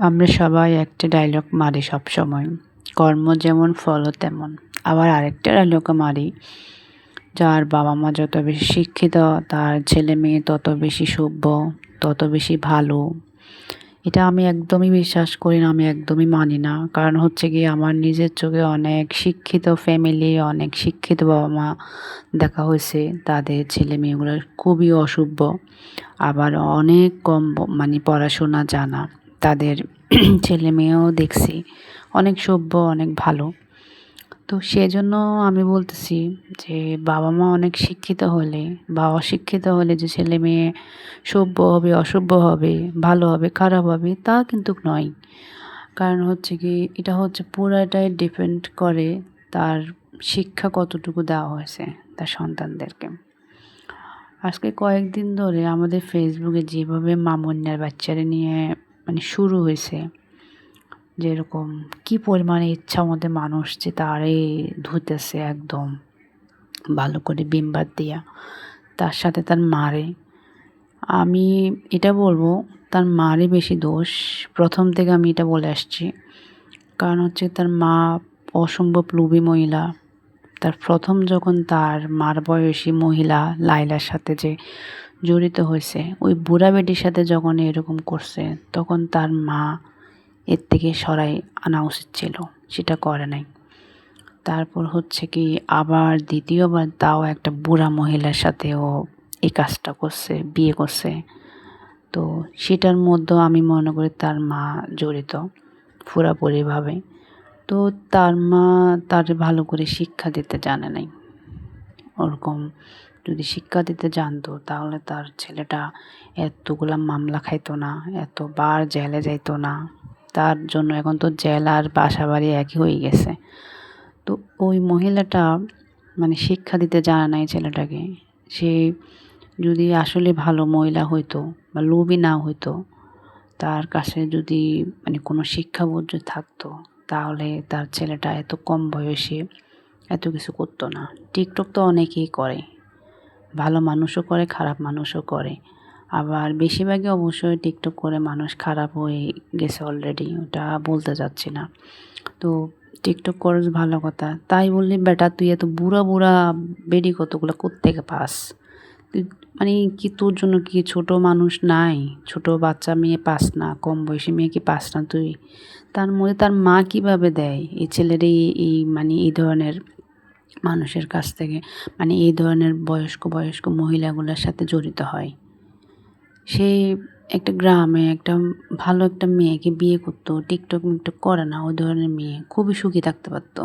আমরা সবাই একটা ডায়লগ মারি সবসময়, কর্ম যেমন ফলও তেমন। আবার আরেকটা ডায়লগও মারি, যার বাবা মা যত বেশি শিক্ষিত তার ছেলে মেয়ে তত বেশি সভ্য, তত বেশি ভালো। এটা আমি একদমই বিশ্বাস করি না, আমি একদমই মানি না। কারণ হচ্ছে গিয়ে আমার নিজের চোখে অনেক শিক্ষিত ফ্যামিলি, অনেক শিক্ষিত বাবা মা দেখা হয়েছে, তাদের ছেলে মেয়েগুলো খুবই অসভ্য। আবার অনেক কম মানে পড়াশোনা জানা তাদের ছেলে মেয়েও দেখছি অনেক সভ্য, অনেক ভালো। তো সেজন্য আমি বলতেছি যে বাবা মা অনেক শিক্ষিত হলে বা অশিক্ষিত হলে যে ছেলে মেয়ে সভ্য হবে, অসভ্য হবে, ভালো হবে, খারাপ হবে তা কিন্তু নয়। কারণ হচ্ছে কি, এটা হচ্ছে পুরাটাই ডিপেন্ড করে তার শিক্ষা কতটুকু দেওয়া হয়েছে তার সন্তানদেরকে। আজকে কয়েকদিন ধরে আমাদের ফেসবুকে যেভাবে মামুনিয়ার বাচ্চারা নিয়ে মানে শুরু হয়েছে, যেরকম কি পরিমাণে ইচ্ছা আমাদের মানুষ যে তারে ধুতেছে একদম ভালো করে বিমবার দিয়া, তার সাথে তার মারে। আমি এটা বলবো তার মারই বেশি দোষ। প্রথম থেকে আমি এটা বলে আসছি। কারণ হচ্ছে তার মা অসম্ভব লোভী মহিলা। তার প্রথম যখন তার মার বয়সী মহিলা লাইলার সাথে যে জড়িত হয়েছে, ওই বুড়া বেটির সাথে যখন এরকম করছে, তখন তার মা এর থেকে সরাই আনা উচিত ছিল, সেটা করে নাই। তারপর হচ্ছে কি আবার দ্বিতীয়বার তাও একটা বুড়া মহিলার সাথে ও এই কাজটা করছে, বিয়ে করছে। তো সেটার মধ্যেও আমি মনে করি তার মা জড়িত পুরাপুরিভাবে। তো তার মা তারে ভালো করে শিক্ষা দিতে জানে নাই। ওরকম যদি শিক্ষা দিতে জানতো তাহলে তার ছেলেটা এতগুলা মামলা খাইতো না, এতবার জেলে যাইতো না। তার জন্য এখন তো জেল আর বাসা বাড়ি একই হয়ে গেছে। তো ওই মহিলাটা মানে শিক্ষা দিতে জানে নাই ছেলেটাকে। সে যদি আসলে ভালো মহিলা হইতো বা লোভী না হইতো, তার কাছে যদি মানে কোনো শিক্ষাবোধ যদি থাকতো, তাহলে তার ছেলেটা এত কম বয়সে এত কিছু করতো না। টিকটক তো অনেকেই করে, ভালো মানুষও করে, খারাপ মানুষও করে। আবার বেশিরভাগই অবশ্যই টিকটক করে মানুষ খারাপ হয়ে গেছে অলরেডি, ওটা বলতে চাচ্ছি না। তো টিকটক করস ভালো কথা, তাই বললি বেটা তুই এত বুড়া বুড়া বেডি কতগুলো কোত্থেকে পাস? তুই মানে কি তোর জন্য কি ছোট মানুষ নাই? ছোট বাচ্চা মেয়ে পাস না? কম বয়সী মেয়ে কি পাস না তুই? তার মধ্যে তার মা কিভাবে দেয় এই ছেলের এই মানে এই ধরনের মানুষের কাছ থেকে, মানে এই ধরনের বয়স্ক বয়স্ক মহিলাগুলোর সাথে জড়িত হয়? সে একটা গ্রামে একটা ভালো একটা মেয়েকে বিয়ে করতো, টিকটক মিকটক করে না, ওই ধরনের মেয়ে খুবই সুখী থাকতে পারতো।